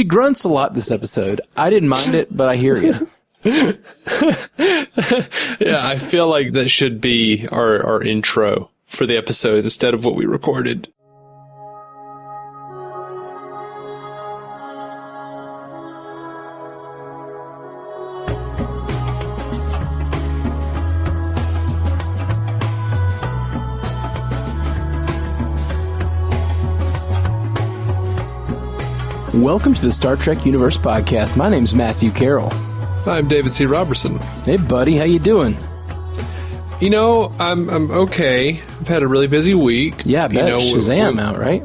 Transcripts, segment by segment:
She grunts a lot this episode. I didn't mind it, but I hear you. Yeah, I feel like that should be our intro for the episode instead of what we recorded. Welcome to the Star Trek Universe Podcast. My name's Matthew Carroll. I'm David C. Robertson. Hey, buddy. How you doing? You know, I'm okay. I've had a really busy week. Yeah, I bet. Shazam out, right?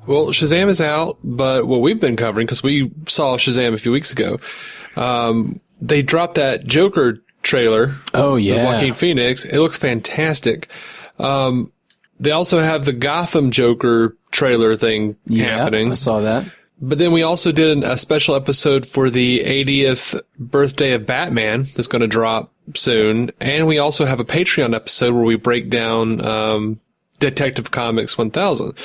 Well, Shazam is out, but what we've been covering, because we saw Shazam a few weeks ago, they dropped that Joker trailer. Oh, yeah. With Joaquin Phoenix. It looks fantastic. They also have the Gotham Joker trailer thing happening. I saw that. But then we also did a special episode for the 80th birthday of Batman that's going to drop soon. And we also have a Patreon episode where we break down Detective Comics 1000.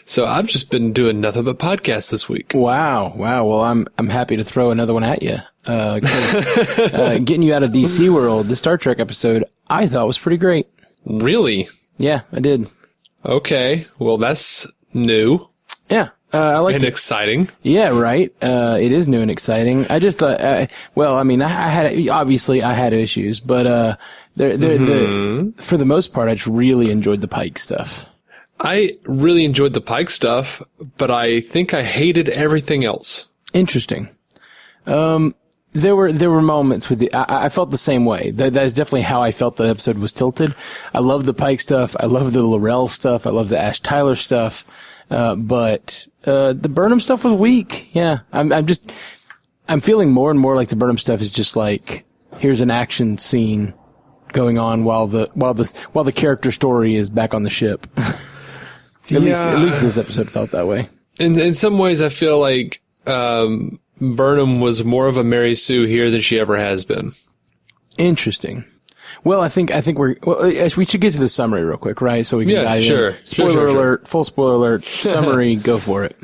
So I've just been doing nothing but podcasts this week. Wow. Well, I'm happy to throw another one at you. Getting you out of DC World, the Star Trek episode, I thought was pretty great. Really? Yeah, I did. Okay. Well, that's new. Yeah. I like and exciting. Yeah, right. It is new and exciting. I just thought, I had issues, but, for the most part, I just really enjoyed the Pike stuff. I really enjoyed the Pike stuff, but I think I hated everything else. Interesting. There were moments with I felt the same way. That is definitely how I felt the episode was tilted. I love the Pike stuff. I love the Laurel stuff. I love the Ash Tyler stuff. But the Burnham stuff was weak. Yeah. I'm feeling more and more like the Burnham stuff is just like, here's an action scene going on while the character story is back on the ship. At least this episode felt that way. In some ways, I feel like, Burnham was more of a Mary Sue here than she ever has been. Interesting. Well, I think we should get to the summary real quick, right? So we can dive in. Spoiler alert, full spoiler alert, summary, go for it.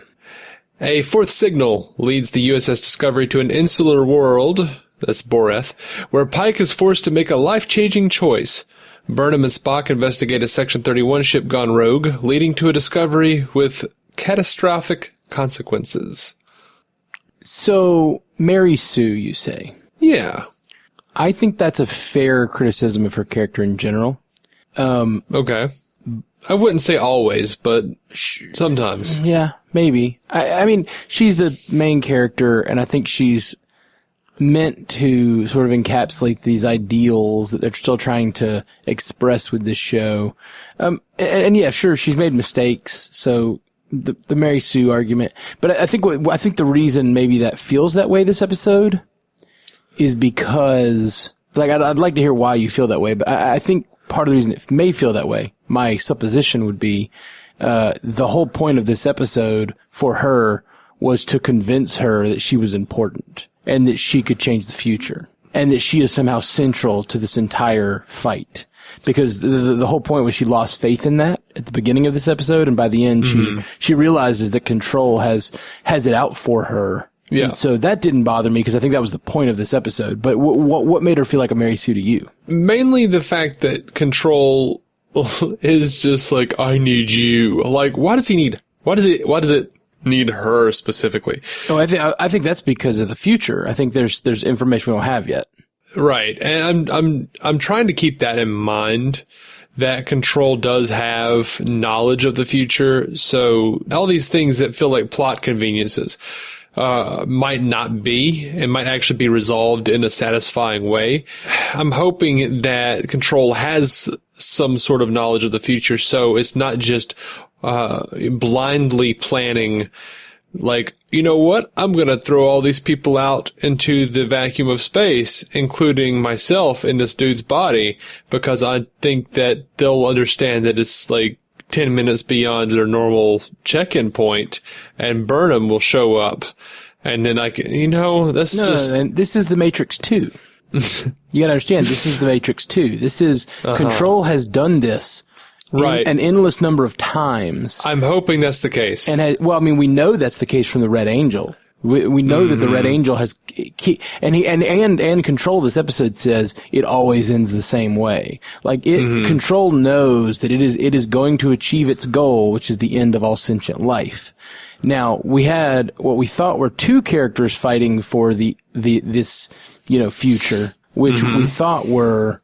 A fourth signal leads the USS Discovery to an insular world, that's Boreth, where Pike is forced to make a life-changing choice. Burnham and Spock investigate a Section 31 ship gone rogue, leading to a discovery with catastrophic consequences. So, Mary Sue, you say? Yeah. I think that's a fair criticism of her character in general. Okay. I wouldn't say always, but sometimes. Yeah, maybe. I mean, she's the main character, and I think she's meant to sort of encapsulate these ideals that they're still trying to express with this show. And yeah, sure, she's made mistakes, so the Mary Sue argument. But I think the reason maybe that feels that way this episode is because, like, I'd like to hear why you feel that way, but I think part of the reason it may feel that way, my supposition would be, the whole point of this episode for her was to convince her that she was important and that she could change the future and that she is somehow central to this entire fight. Because the whole point was she lost faith in that at the beginning of this episode, and by the end she realizes that Control has it out for her. Yeah. And so that didn't bother me because I think that was the point of this episode. But what made her feel like a Mary Sue to you? Mainly the fact that Control is just like, I need you. Like, why does it need her specifically? Oh, I think that's because of the future. I think there's information we don't have yet. Right. And I'm trying to keep that in mind, that Control does have knowledge of the future. So all these things that feel like plot conveniences might not be, and might actually be resolved in a satisfying way. I'm hoping that Control has some sort of knowledge of the future, so it's not just blindly planning, like, you know what, I'm gonna throw all these people out into the vacuum of space, including myself in this dude's body, because I think that they'll understand that it's like 10 minutes beyond their normal check-in point, and Burnham will show up. And then I can, this is the Matrix 2. You gotta understand, this is the Matrix 2. This is, Control has done this. Right. An endless number of times. I'm hoping that's the case. And we know that's the case from the Red Angel. We know that the Red Angel has and Control, this episode says it always ends the same way. Like Control knows that it is going to achieve its goal, which is the end of all sentient life. Now, we had what we thought were two characters fighting for this future, which we thought were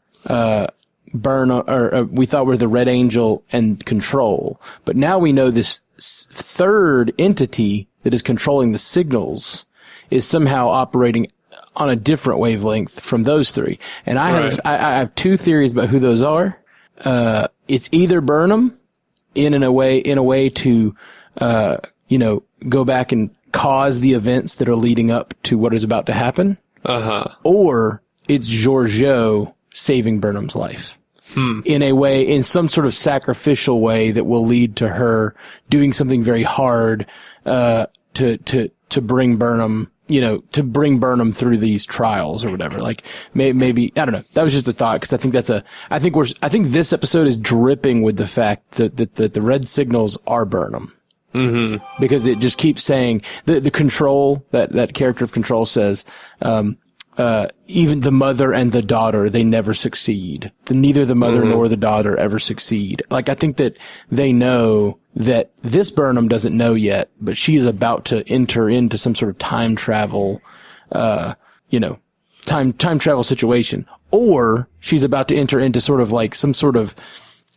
we thought were the Red Angel and Control. But now we know this third entity that is controlling the signals is somehow operating on a different wavelength from those three. And I have two theories about who those are. It's either Burnham in a way to, go back and cause the events that are leading up to what is about to happen. Or it's Georgiou saving Burnham's life. In a way, in some sort of sacrificial way that will lead to her doing something very hard, to bring Burnham, to bring Burnham through these trials or whatever. Like, maybe, I don't know. That was just a thought, because I think this episode is dripping with the fact that the red signals are Burnham. Because it just keeps saying, the Control, that character of Control says, even the mother and the daughter, they never succeed. Neither the mother nor the daughter ever succeed. Like, I think that they know that this Burnham doesn't know yet, but she is about to enter into some sort of time travel, time travel situation. Or she's about to enter into sort of like some sort of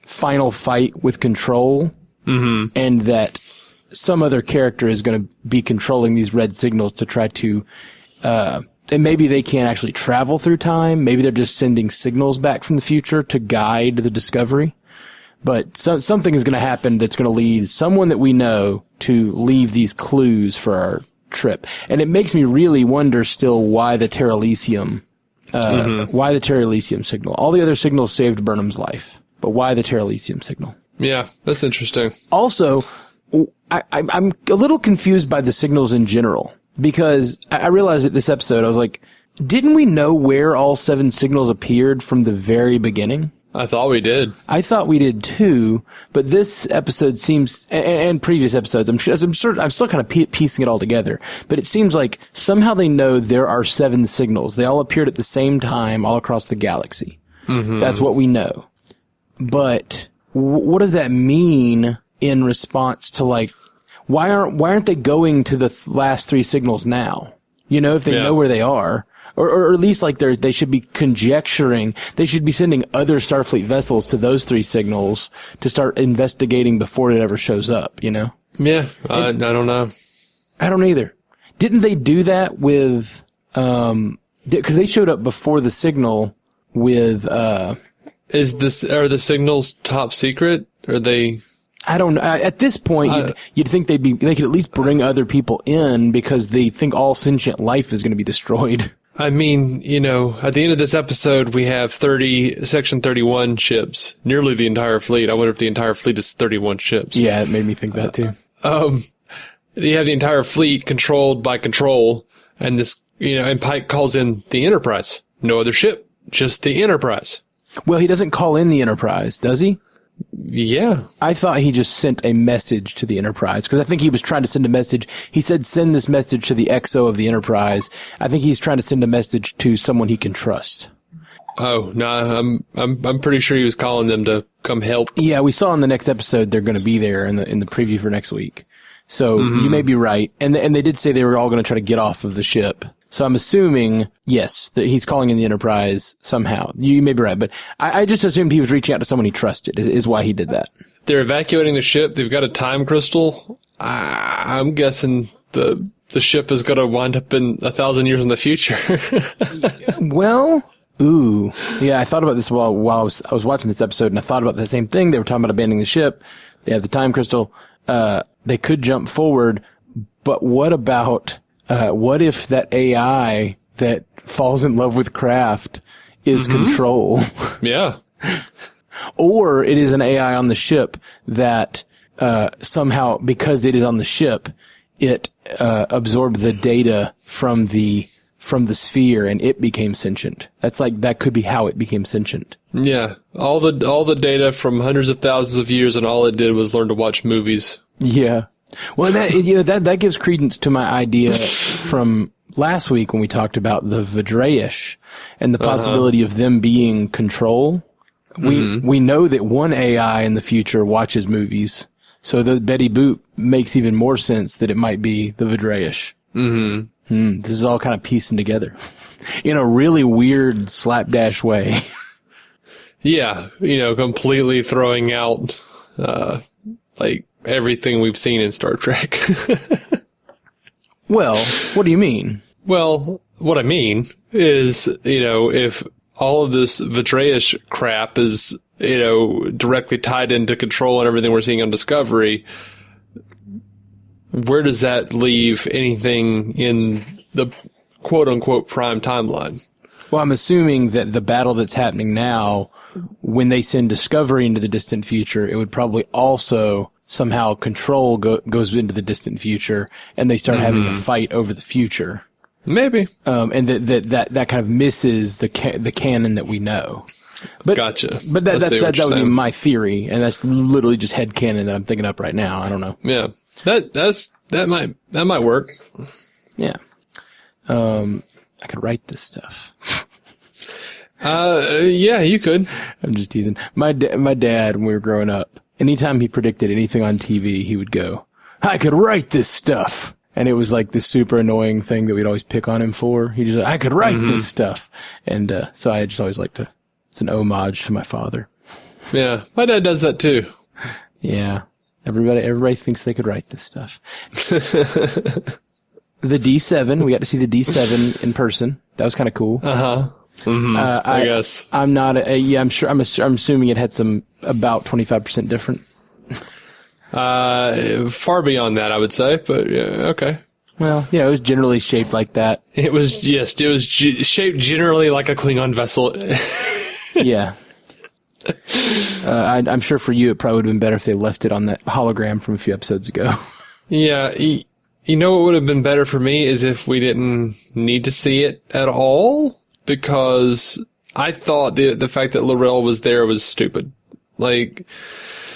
final fight with Control. And that some other character is going to be controlling these red signals to try to, and maybe they can't actually travel through time. Maybe they're just sending signals back from the future to guide the Discovery. But something is going to happen that's going to lead someone that we know to leave these clues for our trip. And it makes me really wonder still why the Terralisium signal. All the other signals saved Burnham's life, but why the Terralisium signal? Yeah, that's interesting. Also, I'm a little confused by the signals in general, because I realized at this episode, I was like, didn't we know where all 7 signals appeared from the very beginning? I thought we did. I thought we did too, but this episode seems, and previous episodes, I'm still kind of piecing it all together, but it seems like somehow they know there are 7 signals. They all appeared at the same time all across the galaxy. That's what we know. But what does that mean in response to, like, why aren't they going to the last 3 signals now? If they know where they are. Or at least, like, they should be conjecturing, they should be sending other Starfleet vessels to those 3 signals to start investigating before it ever shows up, Yeah, I don't know. I don't either. Didn't they do that with, because they showed up before the signal with, are the signals top secret? Are they? I don't know. At this point, you'd think they could at least bring other people in because they think all sentient life is going to be destroyed. I mean, at the end of this episode, we have 30 Section 31 ships, nearly the entire fleet. I wonder if the entire fleet is 31 ships. Yeah, it made me think that too. You have the entire fleet controlled by Control, and this, and Pike calls in the Enterprise. No other ship, just the Enterprise. Well, he doesn't call in the Enterprise, does he? Yeah. I thought he just sent a message to the Enterprise, because I think he was trying to send a message. He said, send this message to the XO of the Enterprise. I think he's trying to send a message to someone he can trust. Oh, no, I'm pretty sure he was calling them to come help. Yeah, we saw in the next episode they're going to be there in the preview for next week. So you may be right. And they did say they were all going to try to get off of the ship. So I'm assuming, yes, that he's calling in the Enterprise somehow. You may be right, but I just assumed he was reaching out to someone he trusted is why he did that. They're evacuating the ship. They've got a time crystal. I'm guessing the ship is going to wind up in 1,000 years in the future. Well, ooh. Yeah, I thought about this while I was watching this episode, and I thought about the same thing. They were talking about abandoning the ship. They have the time crystal. They could jump forward, but what about... what if that AI that falls in love with craft is Control? Yeah. Or it is an AI on the ship that, somehow, because it is on the ship, it, absorbed the data from the sphere and it became sentient. That could be how it became sentient. Yeah. All the data from hundreds of thousands of years, and all it did was learn to watch movies. Yeah. Well, that gives credence to my idea from last week when we talked about the Vidraish and the possibility of them being control. We know that one AI in the future watches movies, so the Betty Boop makes even more sense that it might be the Vidraish. This is all kind of piecing together in a really weird slapdash way. Yeah, completely throwing out like everything we've seen in Star Trek. Well, what do you mean? Well, what I mean is, if all of this Vidraish crap is, directly tied into control and everything we're seeing on Discovery, where does that leave anything in the quote-unquote prime timeline? Well, I'm assuming that the battle that's happening now, when they send Discovery into the distant future, it would probably also somehow control goes into the distant future, and they start having a fight over the future. Maybe. And that kind of misses the canon that we know. But, gotcha. But that would be my theory, and that's literally just headcanon that I'm thinking up right now. I don't know. Yeah. That might work. Yeah. I could write this stuff. Yeah, you could. I'm just teasing. My dad, when we were growing up, anytime he predicted anything on TV, he would go, "I could write this stuff." And it was like this super annoying thing that we'd always pick on him for. He just, "I could write this stuff." And, so I just always like to, it's an homage to my father. Yeah. My dad does that too. Yeah. Everybody thinks they could write this stuff. The D7, we got to see the D7 in person. That was kind of cool. I guess. I'm not, I'm sure, I'm assuming it had some about 25% different. Far beyond that, I would say, but yeah, okay. Well, it was generally shaped like that. It was shaped generally like a Klingon vessel. Yeah. I'm sure for you it probably would have been better if they left it on that hologram from a few episodes ago. Yeah. You know what would have been better for me is if we didn't need to see it at all, because I thought the fact that L'Rell was there was stupid. Like,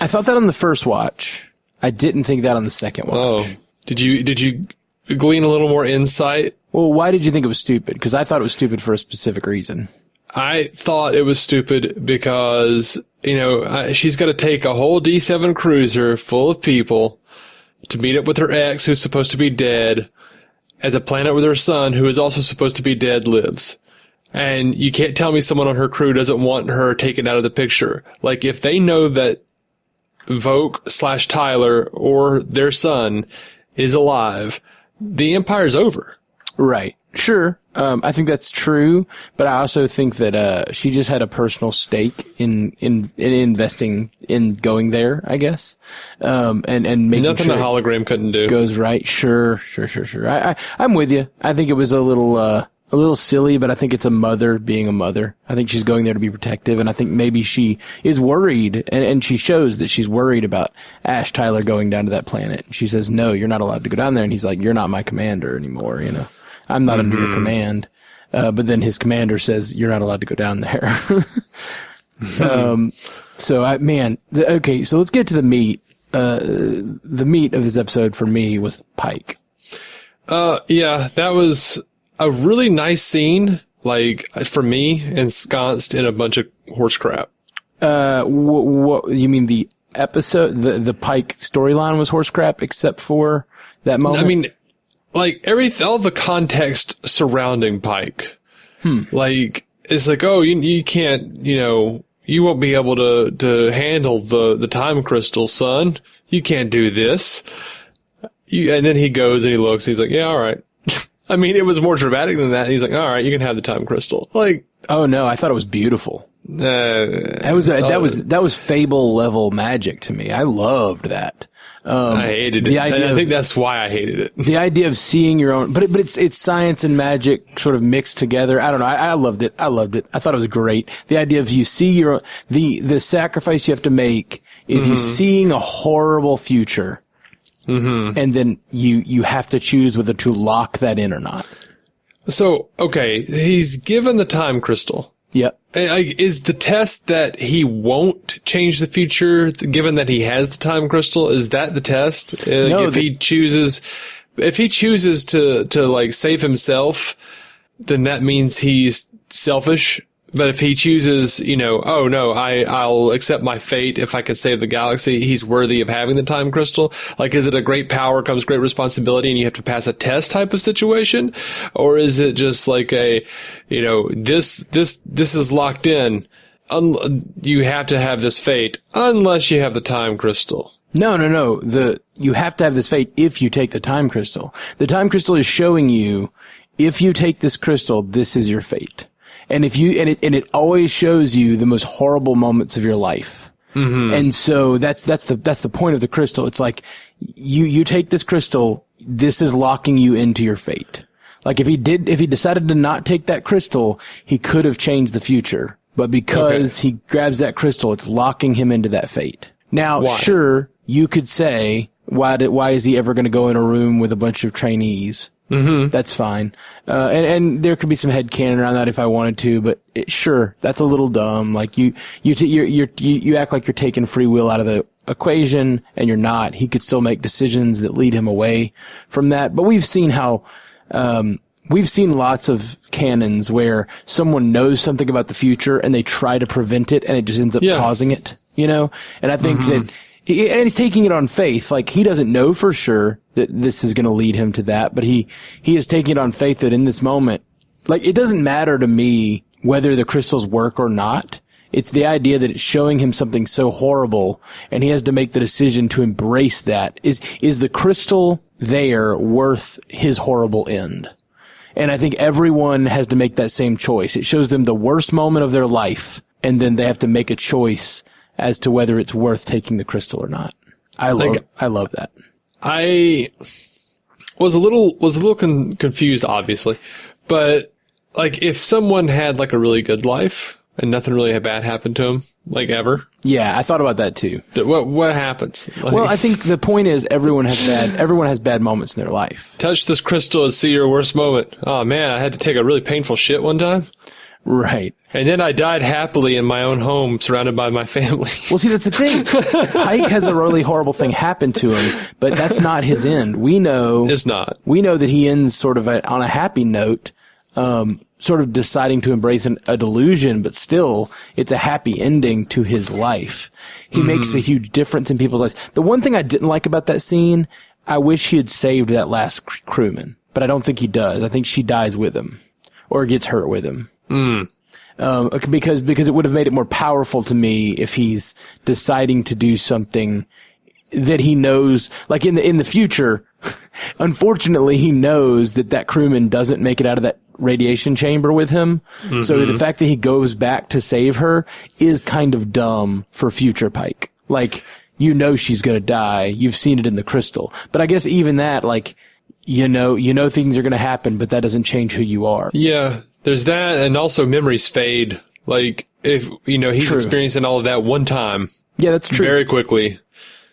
I thought that on the first watch. I didn't think that on the second watch. Oh. Did you glean a little more insight? Well, why did you think it was stupid? Because I thought it was stupid for a specific reason. I thought it was stupid because, she's got to take a whole D7 cruiser full of people to meet up with her ex, who's supposed to be dead, at the planet where her son, who is also supposed to be dead, lives. And you can't tell me someone on her crew doesn't want her taken out of the picture. Like, if they know that Voke/Tyler or their son is alive, the Empire's over. Right. Sure. I think that's true, but I also think that she just had a personal stake in investing in going there, I guess. And making nothing sure the hologram couldn't do. Goes right. Sure. I'm with you. I think it was a little silly, but I think it's a mother being a mother. I think she's going there to be protective, and I think maybe she is worried, and she shows that she's worried about Ash Tyler going down to that planet. She says, "No, you're not allowed to go down there," and he's like, "You're not my commander anymore, I'm not under your command." But then his commander says, "You're not allowed to go down there." So let's get to the meat. The meat of this episode for me was Pike. Yeah, that was a really nice scene, like, for me, ensconced in a bunch of horse crap. What you mean the episode, the Pike storyline was horse crap except for that moment? I mean, like, all the context surrounding Pike. Like, it's like, oh, you can't, you won't be able to handle the time crystal, son. You can't do this. And then he goes and he looks, and he's like, yeah, all right. I mean, it was more dramatic than that. He's like, all right, you can have the time crystal. Like, oh no, I thought it was beautiful. That was Fable level magic to me. I loved that. I hated it. I think that's why I hated it. The idea of seeing your own, but it's science and magic sort of mixed together. I don't know. I loved it. I thought it was great. The idea of you see your own, the sacrifice you have to make is you seeing a horrible future. And then you have to choose whether to lock that in or not. So, okay, he's given the time crystal. Yep. Is the test that he won't change the future, given that he has the time crystal? Is that the test? No, if he chooses to like save himself, then that means he's selfish. But if he chooses, oh no, I'll accept my fate if I could save the galaxy, he's worthy of having the time crystal. Like, is it a great power comes great responsibility and you have to pass a test type of situation? Or is it just like this is locked in. You have to have this fate unless you have the time crystal. No. You have to have this fate if you take the time crystal. The time crystal is showing you, if you take this crystal, this is your fate. And it always shows you the most horrible moments of your life. Mm-hmm. And so that's the point of the crystal. It's like, you take this crystal, this is locking you into your fate. Like, if he decided to not take that crystal, he could have changed the future. But because he grabs that crystal, it's locking him into that fate. Now, sure, you could say, why is he ever going to go in a room with a bunch of trainees? Mm-hmm. That's fine. And there could be some headcanon around that if I wanted to, but sure, that's a little dumb. Like, you act like you're taking free will out of the equation, and you're not. He could still make decisions that lead him away from that. But we've seen we've seen lots of canons where someone knows something about the future and they try to prevent it, and it just ends up causing it, And I think that, and he's taking it on faith. Like, he doesn't know for sure that this is going to lead him to that, but he is taking it on faith that in this moment, like, it doesn't matter to me whether the crystals work or not. It's the idea that it's showing him something so horrible, and he has to make the decision to embrace that. Is the crystal there worth his horrible end? And I think everyone has to make that same choice. It shows them the worst moment of their life, and then they have to make a choice as to whether it's worth taking the crystal or not. I love that. I was a little confused, obviously, but like, if someone had like a really good life and nothing really bad happened to him, like, ever. Yeah, I thought about that too. What happens? Like, well, I think the point is everyone has bad moments in their life. Touch this crystal and see your worst moment. Oh man, I had to take a really painful shit one time. Right. And then I died happily in my own home, surrounded by my family. Well, see, that's the thing. Pike has a really horrible thing happen to him, but that's not his end. We know it's not. We know that he ends sort of on a happy note, sort of deciding to embrace a delusion, but still, it's a happy ending to his life. He makes a huge difference in people's lives. The one thing I didn't like about that scene, I wish he had saved that last crewman, but I don't think he does. I think she dies with him, or gets hurt with him. Because it would have made it more powerful to me if he's deciding to do something that he knows, like in the future, unfortunately he knows that crewman doesn't make it out of that radiation chamber with him. Mm-hmm. So the fact that he goes back to save her is kind of dumb for future Pike. Like, she's gonna die. You've seen it in the crystal. But I guess even that, like, things are gonna happen, but that doesn't change who you are. Yeah. There's that, and also memories fade. Like, if, he's experiencing all of that one time. Yeah, that's true. Very quickly.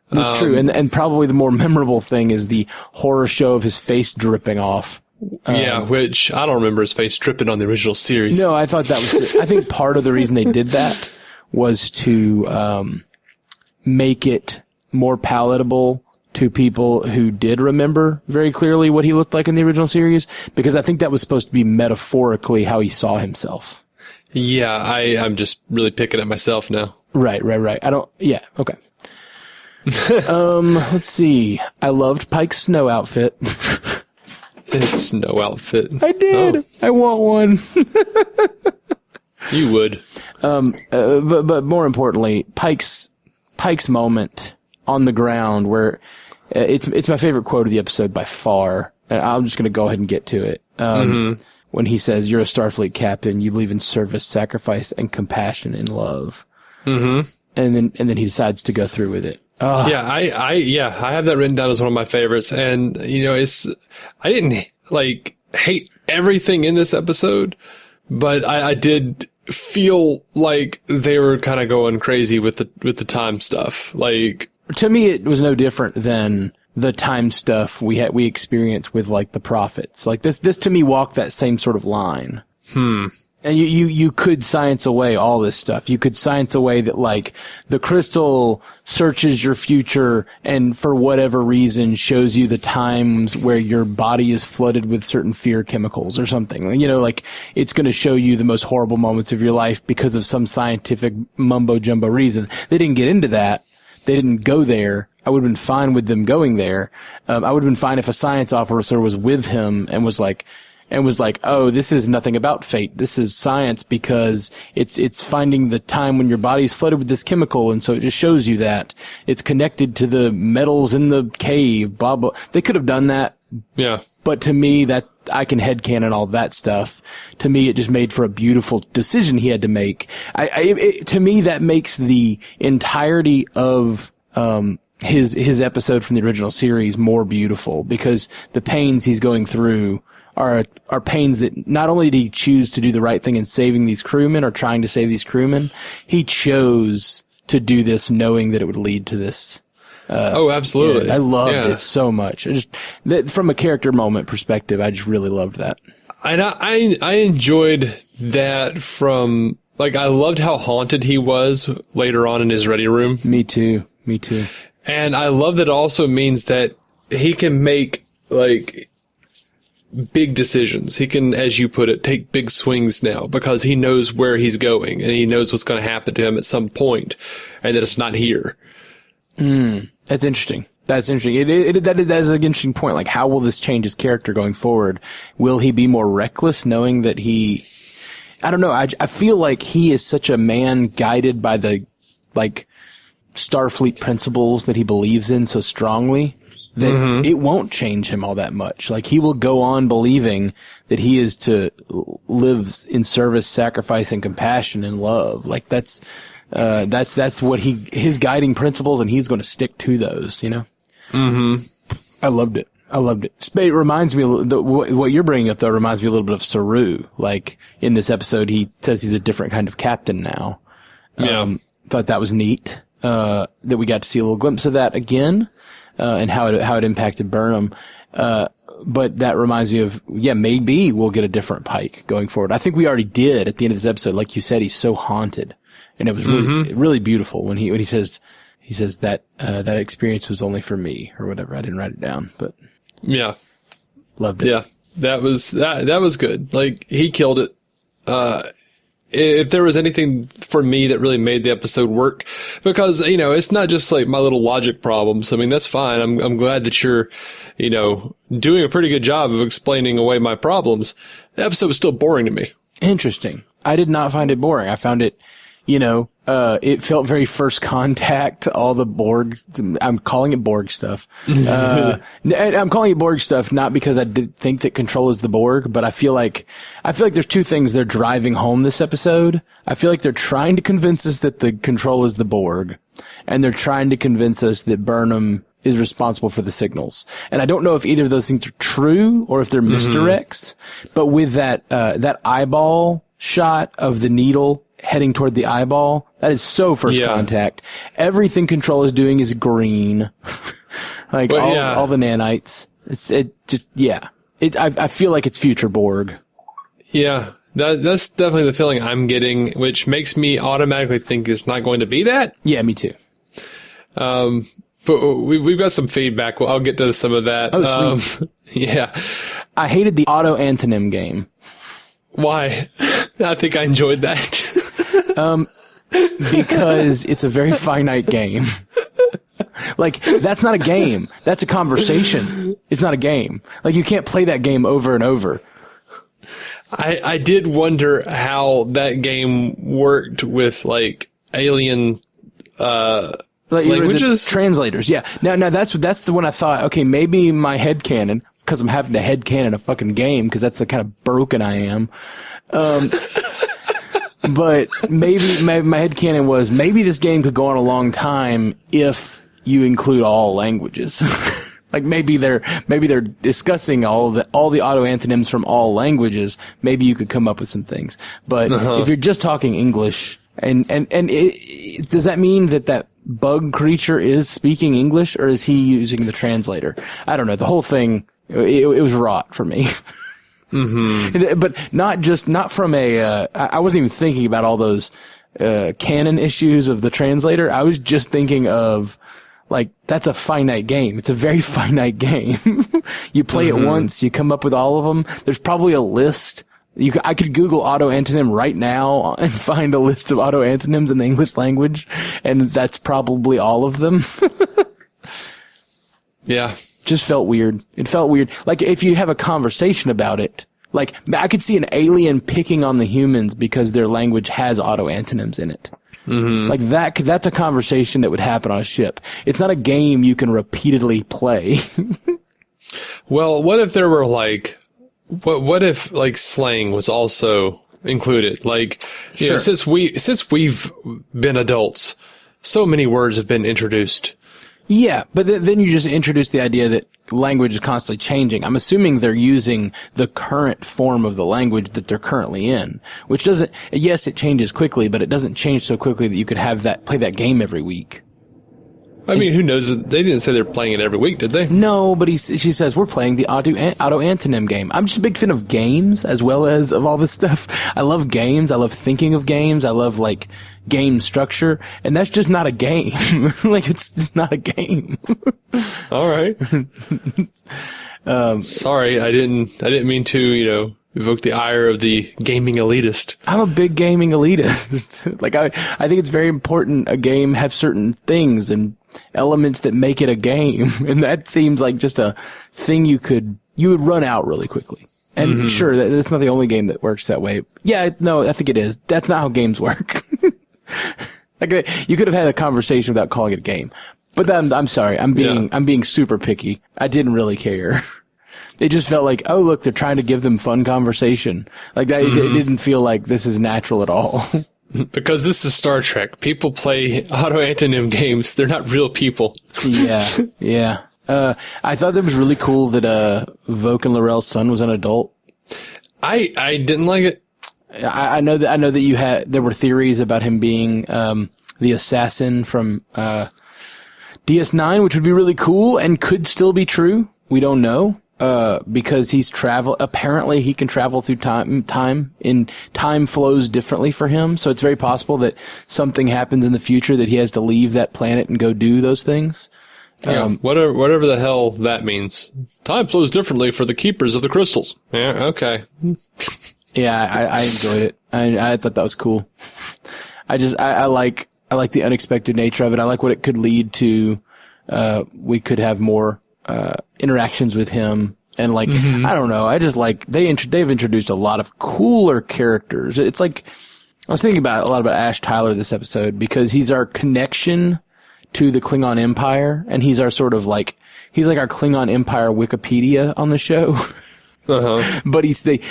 That's true. And probably the more memorable thing is the horror show of his face dripping off. Which I don't remember his face dripping on the original series. No, I thought I think part of the reason they did that was to, make it more palatable to people who did remember very clearly what he looked like in the original series, because I think that was supposed to be metaphorically how he saw himself. Yeah, I'm just really picking at myself now. Right. Okay. Let's see. I loved Pike's snow outfit. His snow outfit. I did. Oh. I want one. You would. But more importantly, Pike's moment on the ground where it's my favorite quote of the episode by far. And I'm just going to go ahead and get to it. When he says, "You're a Starfleet captain. You believe in service, sacrifice, and compassion in love." Mm-hmm. And then he decides to go through with it. Oh. Yeah, I have that written down as one of my favorites. And, I didn't hate everything in this episode, but I did feel like they were kind of going crazy with the time stuff. Like, to me, it was no different than the time stuff we experienced with, like, the prophets. Like, this to me walked that same sort of line. And you could science away all this stuff. You could science away that, like, the crystal searches your future and for whatever reason shows you the times where your body is flooded with certain fear chemicals or something. You know, like, it's going to show you the most horrible moments of your life because of some scientific mumbo jumbo reason. They didn't get into that. They didn't go there. I would have been fine with them going there. I would have been fine if a science officer was with him and was like, oh, this is nothing about fate. This is science because it's finding the time when your body's flooded with this chemical, and so it just shows you that it's connected to the metals in the cave, blah, blah. They could have done that. Yeah. But to me, that, I can headcanon all that stuff. To me, it just made for a beautiful decision he had to make. To me, that makes the entirety of, his episode from the original series more beautiful because the pains he's going through are pains that not only did he choose to do the right thing in saving these crewmen or trying to save these crewmen, he chose to do this knowing that it would lead to this. Absolutely. Yeah, I loved it so much. From a character moment perspective, I just really loved that. And I enjoyed that from, like, I loved how haunted he was later on in his ready room. Me too. And I love that it also means that he can make, like, big decisions. He can, as you put it, take big swings now because he knows where he's going and he knows what's going to happen to him at some point and that it's not here. That's interesting. That's interesting. That is an interesting point. Like, how will this change his character going forward? Will he be more reckless knowing that I don't know. I feel like he is such a man guided by the, like, Starfleet principles that he believes in so strongly that it won't change him all that much. Like, he will go on believing that he is to live in service, sacrifice, and compassion and love. Like, that's what his guiding principles, and he's going to stick to those, you know? I loved it. It reminds me, what you're bringing up though reminds me a little bit of Saru. Like, in this episode, he says he's a different kind of captain now. Thought that was neat, that we got to see a little glimpse of that again. And how it impacted Burnham. But that reminds me of, maybe we'll get a different Pike going forward. I think we already did at the end of this episode. Like you said, he's so haunted. And it was really, really beautiful when he says that, that experience was only for me or whatever. I didn't write it down, but. Yeah. Loved it. Yeah. That was good. Like, he killed it. If there was anything for me that really made the episode work, because, you know, it's not just like my little logic problems. I mean, that's fine. I'm glad that you're, you know, doing a pretty good job of explaining away my problems. The episode was still boring to me. Interesting. I did not find it boring. I found it, you know, it felt very First Contact, all the Borg, I'm calling it Borg stuff. I'm calling it Borg stuff not because I did think that Control is the Borg, but I feel like there's two things they're driving home this episode. I feel like they're trying to convince us that the Control is the Borg, and they're trying to convince us that Burnham is responsible for the signals. And I don't know if either of those things are true or if they're misdirects, but with that eyeball shot of the needle heading toward the eyeball, that is so First Contact. Everything Control is doing is green. Like, all the nanites. I feel like it's future Borg. Yeah. That's definitely the feeling I'm getting, which makes me automatically think it's not going to be that. Yeah, me too. But we've got some feedback. Well, I'll get to some of that. Oh, sweet. Yeah. I hated the auto antonym game. Why? I think I enjoyed that. Because it's a very finite game. Like, that's not a game. That's a conversation. It's not a game. Like, you can't play that game over and over. I did wonder how that game worked with, like, alien, languages? Translators, yeah. Now that's the one I thought, okay, maybe my headcanon, because I'm having to headcanon a fucking game, because that's the kind of broken I am. But maybe my headcanon was, maybe this game could go on a long time if you include all languages. Like, maybe they're discussing all the auto antonyms from all languages. Maybe you could come up with some things. But if you're just talking English, and does that mean that bug creature is speaking English, or is he using the translator? I don't know. The whole thing, it was rot for me. Mm-hmm. But not from I wasn't even thinking about all those canon issues of the translator. I was just thinking of, like, that's a finite game. It's a very finite game. You play it once, you come up with all of them. There's probably a list. I could Google auto-antonym right now and find a list of auto-antonyms in the English language, and that's probably all of them. Yeah. Just felt weird. It felt weird. Like, if you have a conversation about it, like, I could see an alien picking on the humans because their language has auto-antonyms in it. Mm-hmm. Like, that's a conversation that would happen on a ship. It's not a game you can repeatedly play. Well, what if there were, like, what if, like, slang was also included? Like, you know, since we've been adults, so many words have been introduced. Yeah, but then you just introduce the idea that language is constantly changing. I'm assuming they're using the current form of the language that they're currently in, which doesn't, yes, it changes quickly, but it doesn't change so quickly that you could have play that game every week. I mean, who knows? They didn't say they're playing it every week, did they? No, but she says, we're playing the auto-antonym game. I'm just a big fan of games as well as of all this stuff. I love games. I love thinking of games. I love, like, game structure. And that's just not a game. Like, it's just not a game. All right. Sorry, I didn't mean to, you know, evoke the ire of the gaming elitist. I'm a big gaming elitist. Like, I think it's very important a game have certain things and elements that make it a game. And that seems like just a thing you would run out really quickly. And sure, that's not the only game that works that way. Yeah, no, I think it is. That's not how games work. Like, you could have had a conversation without calling it a game. But I'm sorry. I'm being super picky. I didn't really care. It just felt like, oh, look, they're trying to give them fun conversation. Like, that, it didn't feel like this is natural at all. Because this is Star Trek. People play auto-antonym games. They're not real people. Yeah. I thought that was really cool that Voq and L'Rell's son was an adult. I didn't like it. I know that there were theories about him being the assassin from DS9, which would be really cool and could still be true. We don't know. Because apparently he can travel through time, and time flows differently for him. So it's very possible that something happens in the future that he has to leave that planet and go do those things. Yeah, whatever the hell that means. Time flows differently for the keepers of the crystals. Yeah, okay. Yeah, I enjoyed it. I thought that was cool. I like the unexpected nature of it. I like what it could lead to. We could have more interactions with him, and like, I don't know, I just like they've introduced a lot of cooler characters. It's like, I was thinking a lot about Ash Tyler this episode, because he's our connection to the Klingon Empire, and he's our sort of like, he's like our Klingon Empire Wikipedia on the show. But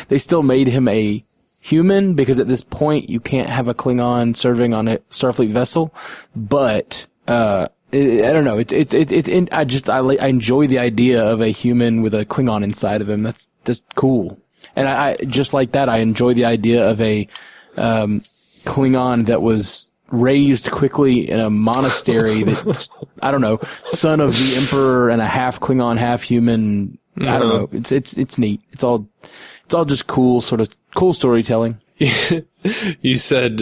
they still made him a human, because at this point you can't have a Klingon serving on a Starfleet vessel. But I don't know. I enjoy the idea of a human with a Klingon inside of him. That's just cool. And I just like that, I enjoy the idea of a Klingon that was raised quickly in a monastery that, I don't know, son of the emperor and a half Klingon, half human. I don't know. It's neat. It's all just cool, sort of cool storytelling. You said,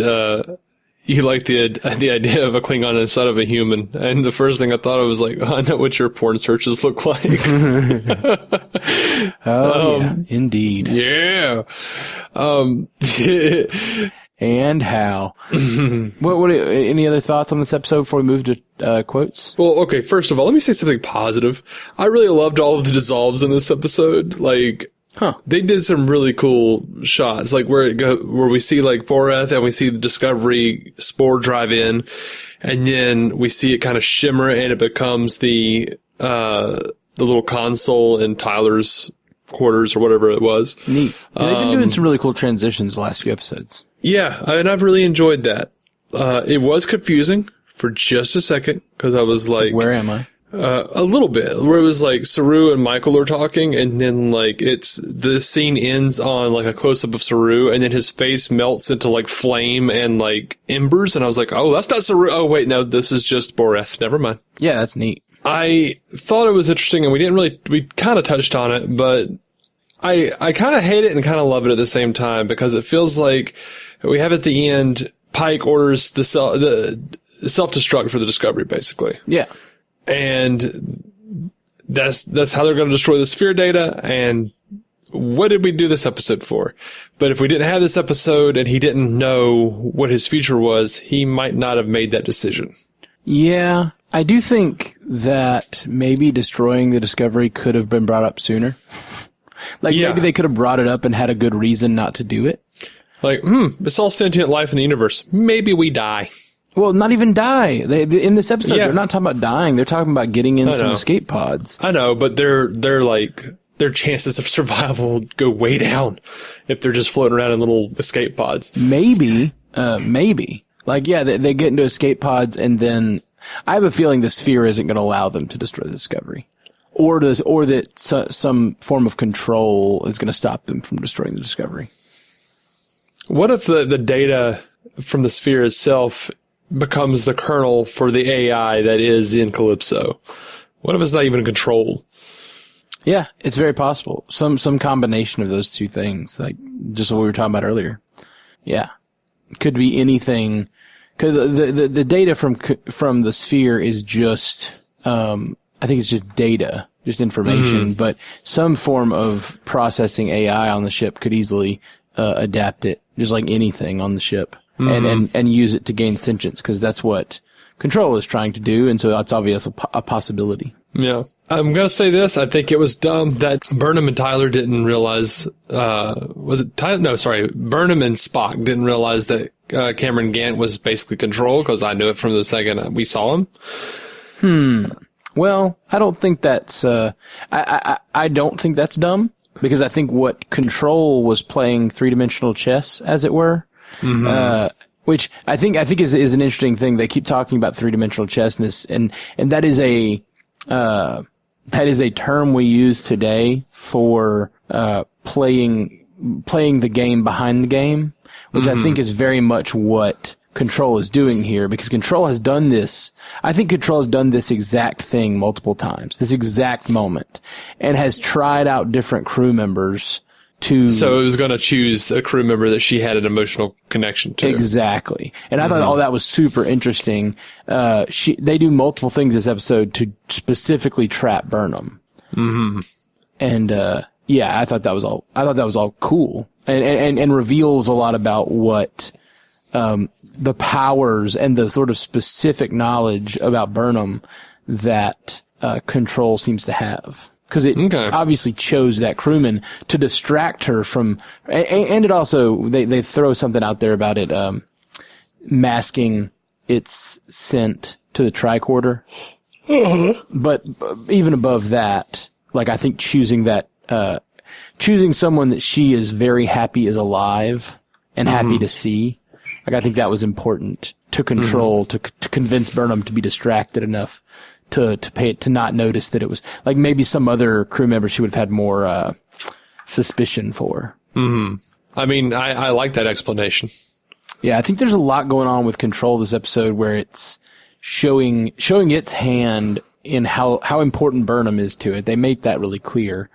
you like the idea of a Klingon inside of a human, and the first thing I thought of was like, oh, I know what your porn searches look like. Yeah, indeed. Yeah. And how? What? Any other thoughts on this episode before we move to quotes? Well, okay. First of all, let me say something positive. I really loved all of the dissolves in this episode. Like, they did some really cool shots, like where we see like Boreth and we see the Discovery spore drive in, and then we see it kind of shimmer and it becomes the little console in Tyler's quarters or whatever it was. Neat. Yeah, they've been doing some really cool transitions the last few episodes. Yeah, and I've really enjoyed that. It was confusing for just a second, because I was like, where am I? A little bit, where it was like Saru and Michael are talking, and then like the scene ends on like a close up of Saru, and then his face melts into like flame and like embers, and I was like, oh, that's not Saru. Oh wait, no, this is just Boreth. Never mind. Yeah, that's neat. I thought it was interesting, and we kind of touched on it, but I kind of hate it and kind of love it at the same time, because it feels like we have at the end, Pike orders the self-destruct for the Discovery, basically. Yeah. And that's how they're going to destroy the sphere data. And what did we do this episode for? But if we didn't have this episode and he didn't know what his future was, he might not have made that decision. Yeah. I do think that maybe destroying the Discovery could have been brought up sooner. Maybe they could have brought it up and had a good reason not to do it. Like, it's all sentient life in the universe. Maybe we die. Well, not even die. In this episode, they're not talking about dying. They're talking about getting in some escape pods. I know, but they're like, their chances of survival go way down if they're just floating around in little escape pods. Maybe. Like, yeah, they get into escape pods, and then I have a feeling the sphere isn't going to allow them to destroy the Discovery. Or that some form of control is going to stop them from destroying the Discovery. What if the data from the sphere itself becomes the kernel for the AI that is in Calypso? What if it's not even control? Yeah, it's very possible. Some combination of those two things, like just what we were talking about earlier. Yeah, could be anything. Because the data from the sphere is just I think it's just data, just information, but some form of processing AI on the ship could easily adapt it, just like anything on the ship, and use it to gain sentience, because that's what Control is trying to do, and so that's obviously a possibility. Yeah. I'm going to say this. I think it was dumb that Burnham and Tyler didn't realize, was it Tyler? No, sorry. Burnham and Spock didn't realize that Cameron Gant was basically Control, because I knew it from the second we saw him. Well, I don't think that's, I don't think that's dumb, because I think what Control was playing three-dimensional chess, as it were, which I think is an interesting thing. They keep talking about three-dimensional chess, and that is a term we use today for, playing the game behind the game, which I think is very much what Control is doing here, because Control has done this. I think Control has done this exact thing multiple times, this exact moment, and has tried out different crew members to. So it was going to choose a crew member that she had an emotional connection to. Exactly. And I thought, that was super interesting. They do multiple things this episode to specifically trap Burnham. And, I thought that was all cool, and reveals a lot about what the powers and the sort of specific knowledge about Burnham that Control seems to have. Because it obviously chose that crewman to distract her from, and it also, they throw something out there about it masking its scent to the tricorder. But even above that, like, I think choosing someone that she is very happy is alive and happy to see. Like, I think that was important to Control, to convince Burnham to be distracted enough to not notice that it was, like, maybe some other crew member she would have had more suspicion for. I mean, I like that explanation. Yeah, I think there's a lot going on with Control this episode, where it's showing its hand in how important Burnham is to it. They make that really clear.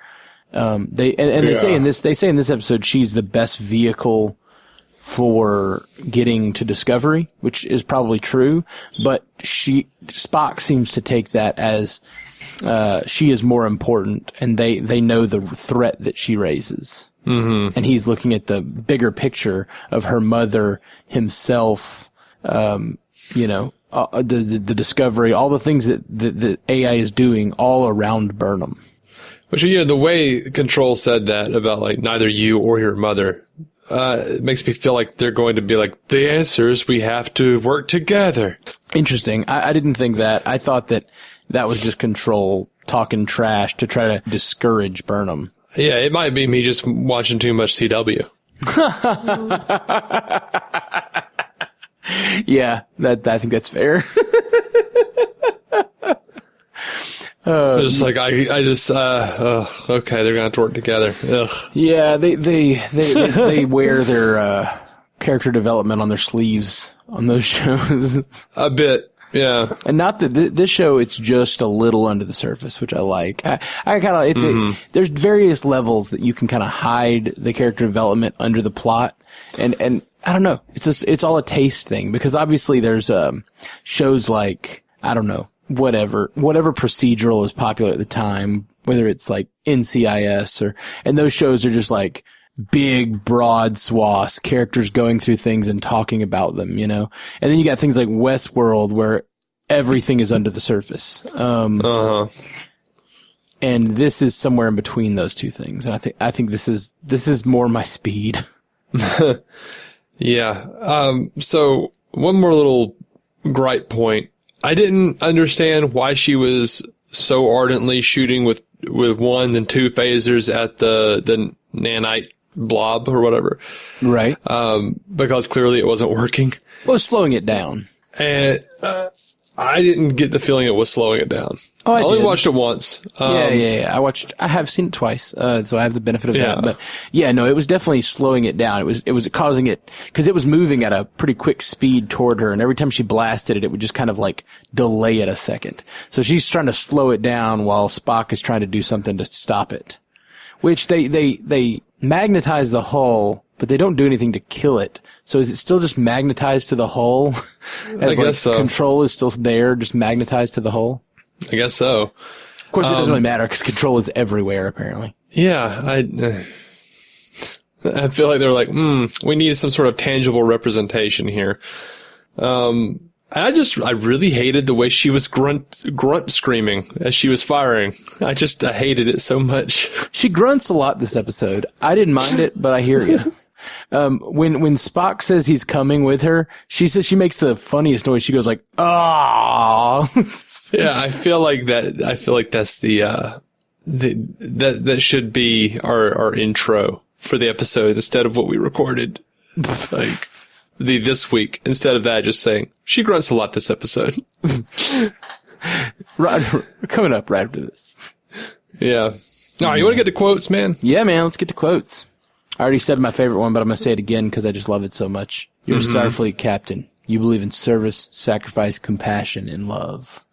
They say in this episode she's the best vehicle for getting to Discovery, which is probably true, but Spock seems to take that as she is more important, and they know the threat that she raises. And he's looking at the bigger picture of her mother, himself, the Discovery, all the things that the AI is doing all around Burnham. Which, the way Control said that about, like, neither you or your mother, it makes me feel like they're going to be like, the answer is we have to work together. Interesting. I didn't think that. I thought that was just Control talking trash to try to discourage Burnham. Yeah, it might be me just watching too much CW. Yeah, I think that's fair. Just like, okay, they're gonna have to work together. Ugh. Yeah, they wear their character development on their sleeves on those shows. A bit. Yeah. And not that this show, it's just a little under the surface, which I like. I kind of, there's various levels that you can kind of hide the character development under the plot. And I don't know. It's all a taste thing, because obviously there's, shows like, I don't know, whatever procedural is popular at the time, whether it's like NCIS and those shows are just like big, broad swaths, characters going through things and talking about them, you know? And then you got things like Westworld where everything is under the surface. And this is somewhere in between those two things. And I think this is more my speed. Yeah. So one more little gripe point. I didn't understand why she was so ardently shooting with one and two phasers at the nanite blob or whatever. Right. Because clearly it wasn't working. Well, it's slowing it down. And, I didn't get the feeling it was slowing it down. Oh, I only watched it once. Yeah. I have seen it twice, so I have the benefit of that. But yeah, no, it was definitely slowing it down. It was causing it, cause it was moving at a pretty quick speed toward her, and every time she blasted it, it would just kind of like delay it a second. So she's trying to slow it down while Spock is trying to do something to stop it. Which they magnetize the hull, but they don't do anything to kill it. So is it still just magnetized to the hull? I guess so. Control is still there, just magnetized to the hull? I guess so. Of course, it doesn't really matter because control is everywhere, apparently. Yeah, I feel like they're like, we need some sort of tangible representation here. I really hated the way she was grunt screaming as she was firing. I hated it so much. She grunts a lot this episode. I didn't mind it, but I hear you. When Spock says he's coming with her, she says she makes the funniest noise. She goes like, "Ah." Yeah, I feel like that's that should be our intro for the episode instead of what we recorded. Like this week, instead of that, just saying she grunts a lot this episode. Right, coming up right after this. Yeah. All right, you want to get to quotes, man? Yeah, man. Let's get to quotes. I already said my favorite one, but I'm going to say it again because I just love it so much. You're a Starfleet captain. You believe in service, sacrifice, compassion, and love.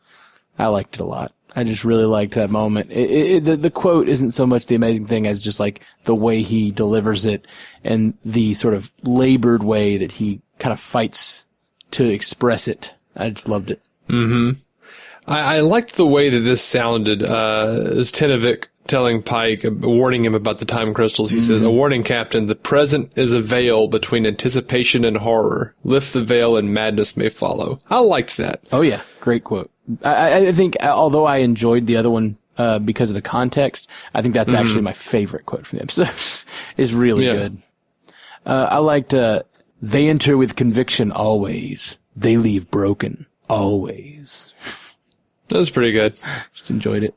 I liked it a lot. I just really liked that moment. The quote isn't so much the amazing thing as just like the way he delivers it and the sort of labored way that he kind of fights to express it. I just loved it. I liked the way that this sounded. It was Tenevik telling Pike, warning him about the time crystals. He says, "A warning, Captain. The present is a veil between anticipation and horror. Lift the veil and madness may follow." I liked that. Oh, yeah. Great quote. I think, although I enjoyed the other one because of the context, I think that's actually my favorite quote from the episode. It's really good. I liked, they enter with conviction always. They leave broken always. That was pretty good. Just enjoyed it.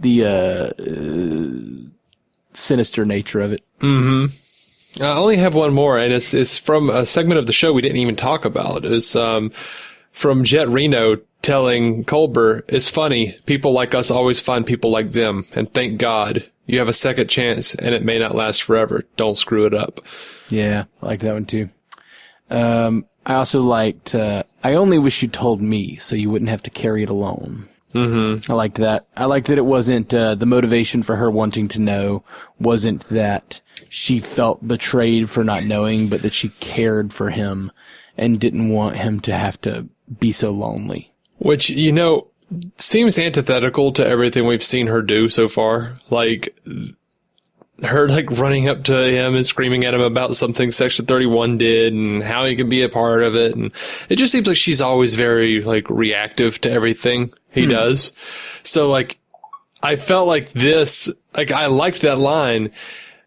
The sinister nature of it. I only have one more, and it's from a segment of the show we didn't even talk about. It was from Jet Reno telling Culber, "It's funny. People like us always find people like them, and thank God. You have a second chance, and it may not last forever. Don't screw it up." Yeah, I liked that one too. I also liked, I only wish you told me so you wouldn't have to carry it alone. I liked that. I liked that it wasn't, the motivation for her wanting to know wasn't that she felt betrayed for not knowing, but that she cared for him and didn't want him to have to be so lonely. Which, seems antithetical to everything we've seen her do so far. Like, her, running up to him and screaming at him about something Section 31 did and how he can be a part of it. And it just seems like she's always very, reactive to everything he does. So, I felt like this, I liked that line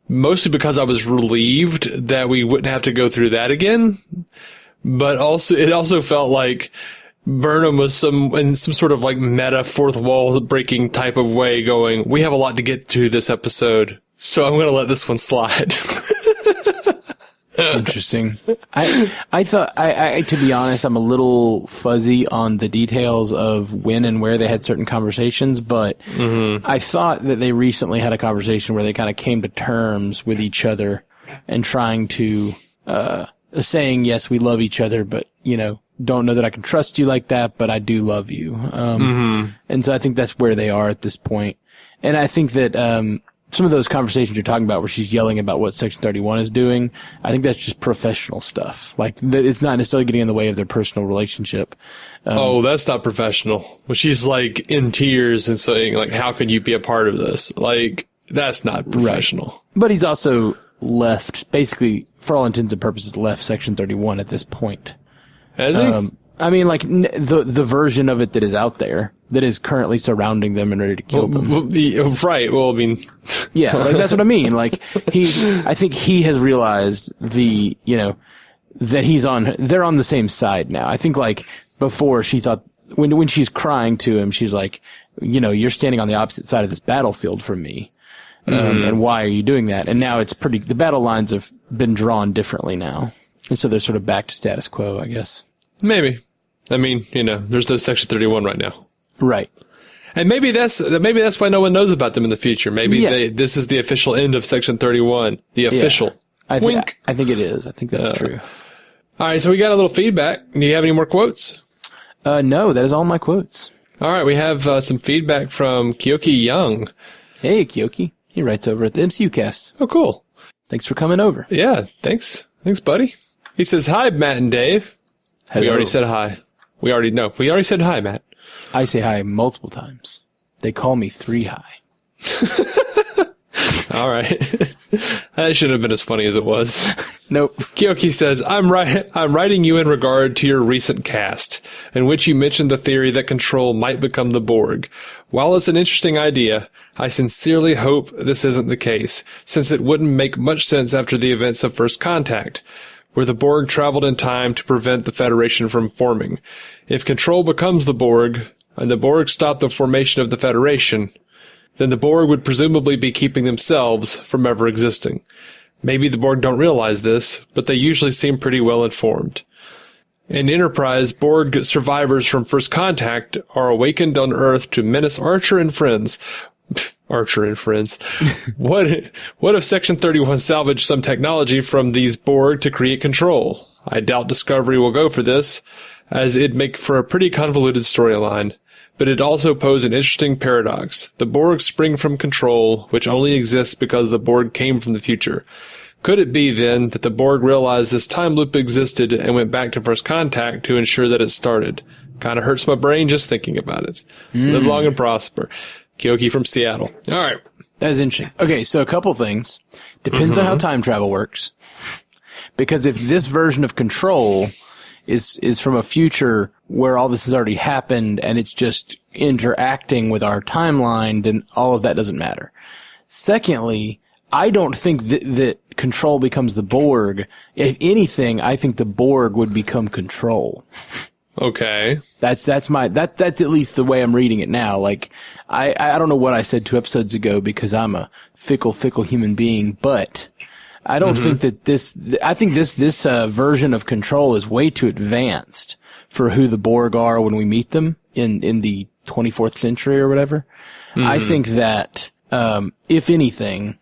mostly because I was relieved that we wouldn't have to go through that again. But also, it also felt like Burnham was in some sort of meta fourth wall breaking type of way going, we have a lot to get to this episode, so I'm going to let this one slide. Interesting. I thought, to be honest, I'm a little fuzzy on the details of when and where they had certain conversations, but I thought that they recently had a conversation where they kind of came to terms with each other and trying to, saying, yes, we love each other, but, don't know that I can trust you like that, but I do love you. And so I think that's where they are at this point. And I think that, some of those conversations you're talking about where she's yelling about what Section 31 is doing, I think that's just professional stuff. Like, it's not necessarily getting in the way of their personal relationship. That's not professional. When she's like in tears and saying like, how could you be a part of this? Like, that's not professional. Right. But he's also left, basically, for all intents and purposes, left Section 31 at this point. Has he? I mean, like, the version of it that is out there, that is currently surrounding them and ready to kill them. Right. Well, I mean. Yeah, like, that's what I mean. Like, I think he has realized that they're on the same side now. I think, like, before she thought, when she's crying to him, she's like, you're standing on the opposite side of this battlefield from me. And why are you doing that? And now the battle lines have been drawn differently now. And so they're sort of back to status quo, I guess. Maybe. I mean, there's no Section 31 right now. Right. And maybe that's why no one knows about them in the future. Maybe this is the official end of Section 31. The official. Wink. I think it is. I think that's true. All right. So we got a little feedback. Do you have any more quotes? No, that is all my quotes. All right. We have some feedback from Kyoki Young. Hey, Kyoki. He writes over at the MCU Cast. Oh, cool. Thanks for coming over. Yeah. Thanks. Thanks, buddy. He says, hi, Matt and Dave. Hello. We already said hi. We already said hi, Matt. I say hi multiple times. They call me 3 High. All right. That shouldn't have been as funny as it was. Nope. Kyoki says, I'm writing you in regard to your recent cast, in which you mentioned the theory that control might become the Borg. While it's an interesting idea, I sincerely hope this isn't the case, since it wouldn't make much sense after the events of First Contact, where the Borg traveled in time to prevent the Federation from forming. If control becomes the Borg, and the Borg stop the formation of the Federation, then the Borg would presumably be keeping themselves from ever existing. Maybe the Borg don't realize this, but they usually seem pretty well informed. In Enterprise, Borg survivors from First Contact are awakened on Earth to menace Archer and friends. Archer and friends. What if Section 31 salvaged some technology from these Borg to create control? I doubt Discovery will go for this, as it'd make for a pretty convoluted storyline. But it also pose an interesting paradox. The Borg spring from control, which only exists because the Borg came from the future. Could it be, then, that the Borg realized this time loop existed and went back to First Contact to ensure that it started? Kind of hurts my brain just thinking about it. Live long and prosper. Kyoki from Seattle. All right. That is interesting. Okay, so a couple things. Depends on how time travel works. Because if this version of control is from a future where all this has already happened and it's just interacting with our timeline, then all of that doesn't matter. Secondly, I don't think that control becomes the Borg. If anything, I think the Borg would become control. Okay. That's at least the way I'm reading it now. Like, I don't know what I said 2 episodes ago because I'm a fickle human being, but I don't think that I think this version of control is way too advanced for who the Borg are when we meet them in the 24th century or whatever. I think that, if anything,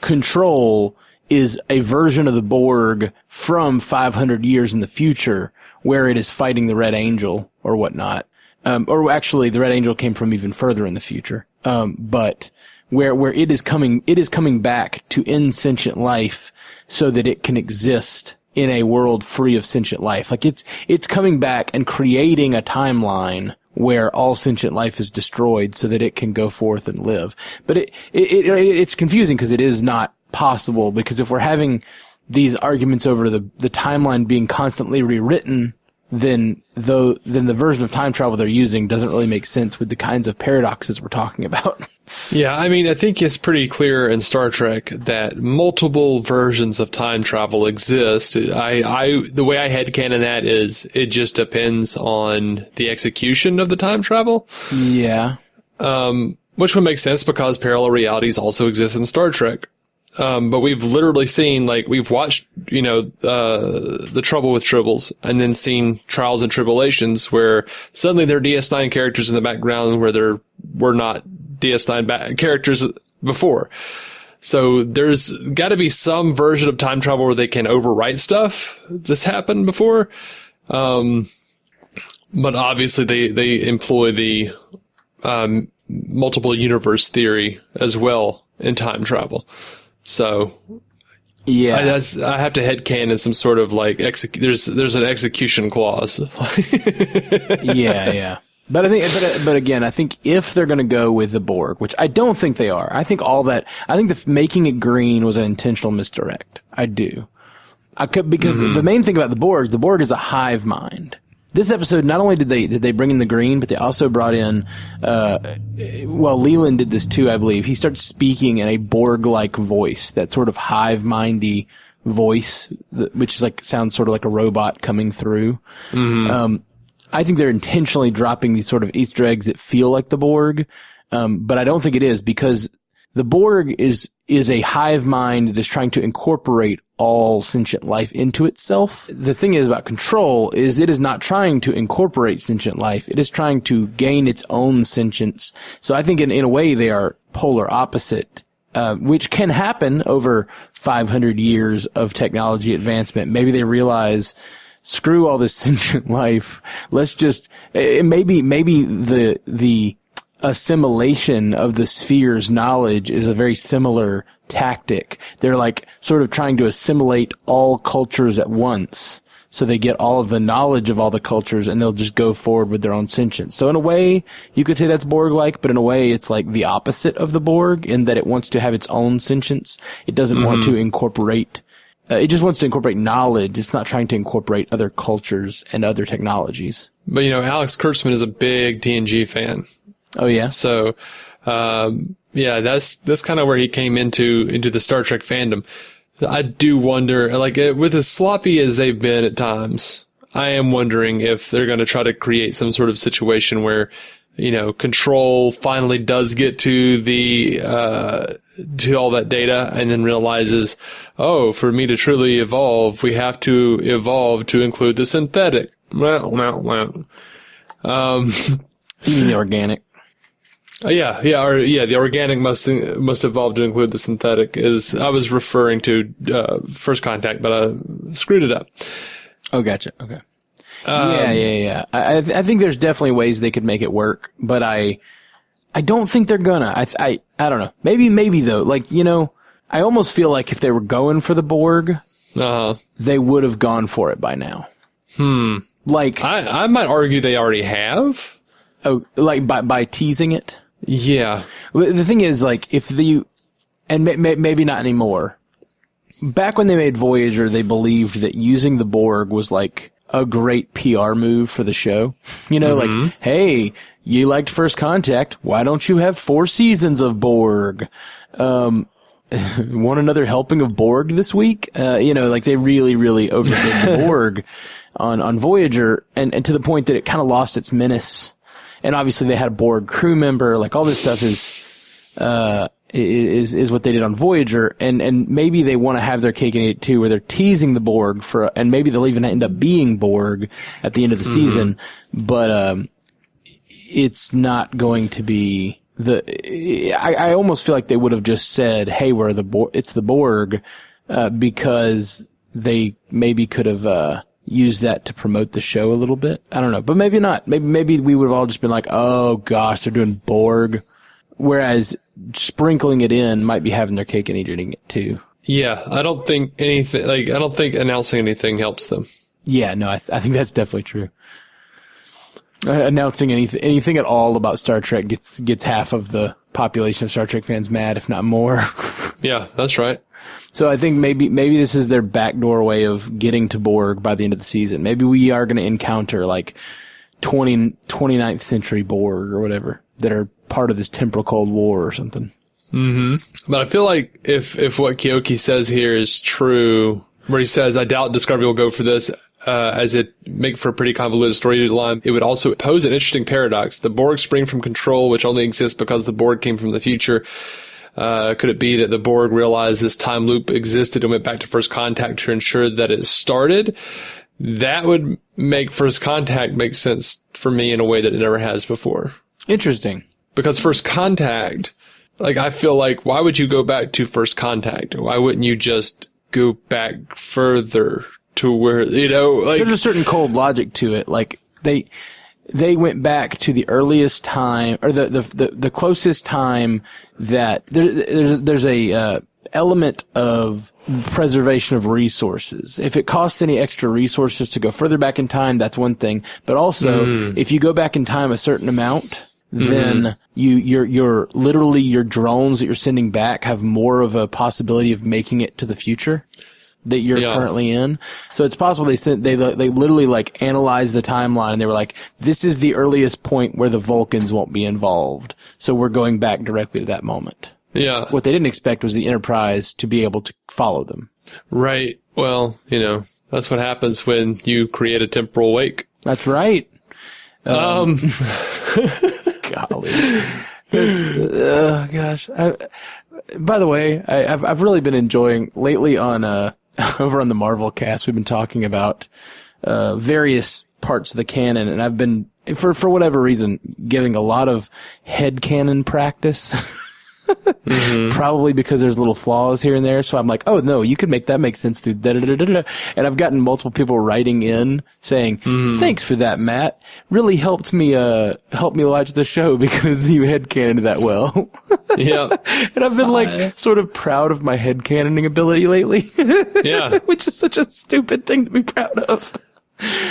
control is a version of the Borg from 500 years in the future where it is fighting the Red Angel or whatnot. Or actually the Red Angel came from even further in the future. But where it is coming back to end sentient life so that it can exist in a world free of sentient life. Like it's coming back and creating a timeline where all sentient life is destroyed so that it can go forth and live. But it's confusing because it is not possible, because if we're having these arguments over the timeline being constantly rewritten, then the version of time travel they're using doesn't really make sense with the kinds of paradoxes we're talking about. Yeah, I mean, I think it's pretty clear in Star Trek that multiple versions of time travel exist. The way I headcanon that is it just depends on the execution of the time travel. Yeah. Which would make sense because parallel realities also exist in Star Trek. But we've literally seen, like, we've watched, the Trouble with Tribbles and then seen Trials and Tribulations where suddenly there are DS9 characters in the background where there were not DS9 characters before. So there's got to be some version of time travel where they can overwrite stuff. This happened before. But obviously they employ the multiple universe theory as well in time travel. So yeah, I have to headcanon some sort of like there's an execution clause. yeah. But I think, but again, I think if they're going to go with the Borg, which I don't think they are, I think making it green was an intentional misdirect. I do. Because the main thing about the Borg is a hive mind. This episode, not only did they bring in the green, but they also brought in, Leland did this too, I believe. He starts speaking in a Borg-like voice, that sort of hive-mindy voice, which is sounds sort of like a robot coming through. I think they're intentionally dropping these sort of Easter eggs that feel like the Borg, but I don't think it is, because the Borg is a hive mind that is trying to incorporate all sentient life into itself. The thing is about Control is it is not trying to incorporate sentient life. It is trying to gain its own sentience. So I think in a way they are polar opposite, which can happen over 500 years of technology advancement. Maybe they realize, screw all this sentient life. Let's just, maybe the assimilation of the sphere's knowledge is a very similar tactic. They're sort of trying to assimilate all cultures at once, so they get all of the knowledge of all the cultures and they'll just go forward with their own sentience. So in a way, you could say that's Borg-like, but in a way it's like the opposite of the Borg in that it wants to have its own sentience. It doesn't want to incorporate, it just wants to incorporate knowledge. It's not trying to incorporate other cultures and other technologies. But Alex Kurtzman is a big TNG fan. Oh yeah. So, that's kind of where he came into the Star Trek fandom. I do wonder, with as sloppy as they've been at times, I am wondering if they're going to try to create some sort of situation where, Control finally does get to to all that data and then realizes, oh, for me to truly evolve, we have to evolve to include the synthetic. You mean the organic? The organic must evolve to include the synthetic. I was referring to First Contact, but I screwed it up. Oh, gotcha. Okay. Yeah. I think there's definitely ways they could make it work, but I don't think they're gonna. I don't know. Maybe though. I almost feel like if they were going for the Borg, they would have gone for it by now. I might argue they already have. Oh, by teasing it. Yeah. The thing is, maybe not anymore. Back when they made Voyager, they believed that using the Borg was a great PR move for the show. Hey, you liked First Contact. Why don't you have 4 seasons of Borg? Want another helping of Borg this week? They really, really overdid the Borg on Voyager, and to the point that it kind of lost its menace. And obviously they had a Borg crew member, all this stuff is what they did on Voyager, and maybe they want to have their cake and eat it too, where they're teasing the Borg and maybe they'll even end up being Borg at the end of the season, but it's not going to be I almost feel like they would have just said, hey, it's the Borg, because they maybe could have use that to promote the show a little bit. I don't know, but maybe not. Maybe we would have all just been like, oh gosh, they're doing Borg. Whereas sprinkling it in might be having their cake and eating it too. Yeah, I don't think announcing anything helps them. Yeah, no, I think that's definitely true. Announcing anything at all about Star Trek gets half of the population of Star Trek fans mad, if not more. Yeah, that's right. So I think maybe this is their backdoor way of getting to Borg by the end of the season. Maybe we are going to encounter 29th century Borg or whatever that are part of this temporal Cold War or something. But I feel like if what Keoki says here is true, where he says, I doubt Discovery will go for this, as it make for a pretty convoluted storyline, it would also pose an interesting paradox. The Borg spring from Control, which only exists because the Borg came from the future. Could it be that the Borg realized this time loop existed and went back to First Contact to ensure that it started? That would make First Contact make sense for me in a way that it never has before. Interesting. Because First Contact Like, I feel like, why would you go back to first contact? Why wouldn't you just go back further to where, like... There's a certain cold logic to it. Like, they went back to the earliest time, or the closest time that there's a element of preservation of resources. If it costs any extra resources to go further back in time, that's one thing. But also, if you go back in time a certain amount, then you're literally, your drones that you're sending back have more of a possibility of making it to the future that you're currently in. So it's possible they literally like analyzed the timeline and they were like, this is the earliest point where the Vulcans won't be involved. So we're going back directly to that moment. Yeah. What they didn't expect was the Enterprise to be able to follow them. Right. Well, that's what happens when you create a temporal wake. That's right. Golly. Gosh. By the way, I've really been enjoying lately on, over on the Marvel cast, we've been talking about, various parts of the canon, and I've been, for whatever reason, giving a lot of headcanon practice. Probably because there's little flaws here and there. So I'm like, oh no, you could make that make sense through da da da da da. And I've gotten multiple people writing in saying, thanks for that, Matt. Really helped me watch the show because you headcanoned that well. Yeah. And I've been sort of proud of my headcanoning ability lately. Yeah. Which is such a stupid thing to be proud of.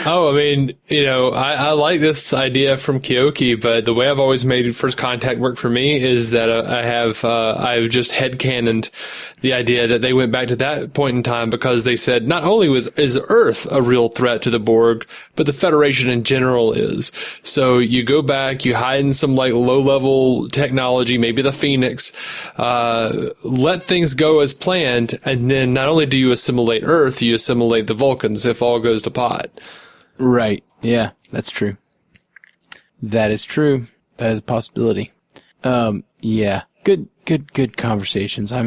Oh, I mean, I like this idea from Kyoki, but the way I've always made first contact work for me is that I've just headcanoned the idea that they went back to that point in time because they said not only is Earth a real threat to the Borg, but the Federation in general is. So you go back, you hide in some like low level technology, maybe the Phoenix, let things go as planned, and then not only do you assimilate Earth, you assimilate the Vulcans if all goes to pot. Right. Yeah, that's true. That is true. That is a possibility. Yeah. Good conversations. I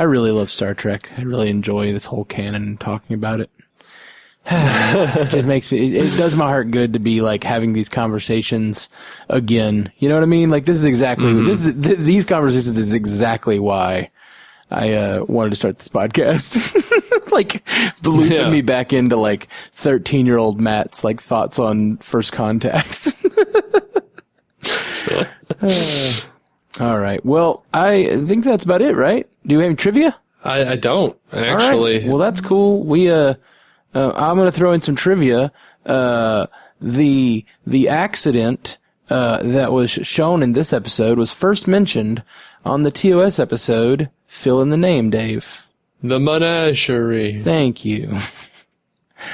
really love Star Trek. I really enjoy this whole canon and talking about it. It does my heart good to be like having these conversations again. You know what I mean? Like these conversations is exactly why I wanted to start this podcast. Like looping me back into like 13-year-old Matt's like thoughts on first contact. All right. Well, I think that's about it, right? Do we have any trivia? I don't actually. All right. Well, that's cool. I'm going to throw in some trivia. The accident that was shown in this episode was first mentioned on the TOS episode. Fill in the name, Dave. The Menagerie. Thank you.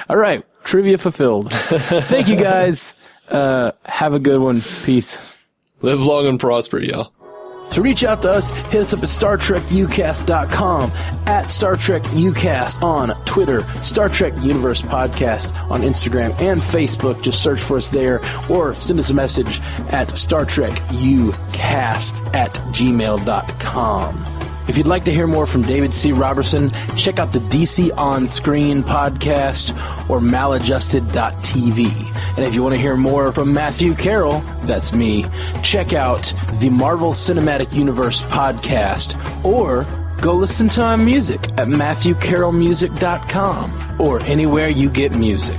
All right. Trivia fulfilled. Thank you, guys. Have a good one. Peace. Live long and prosper, y'all. To reach out to us, hit us up at StarTrekUcast.com, at Star Trek UCast on Twitter, Star Trek Universe Podcast on Instagram and Facebook. Just search for us there, or send us a message at StarTrekUcast@gmail.com. If you'd like to hear more from David C. Robertson, check out the DC On Screen podcast or maladjusted.tv. And if you want to hear more from Matthew Carroll, that's me, check out the Marvel Cinematic Universe podcast, or go listen to my music at MatthewCarrollmusic.com or anywhere you get music.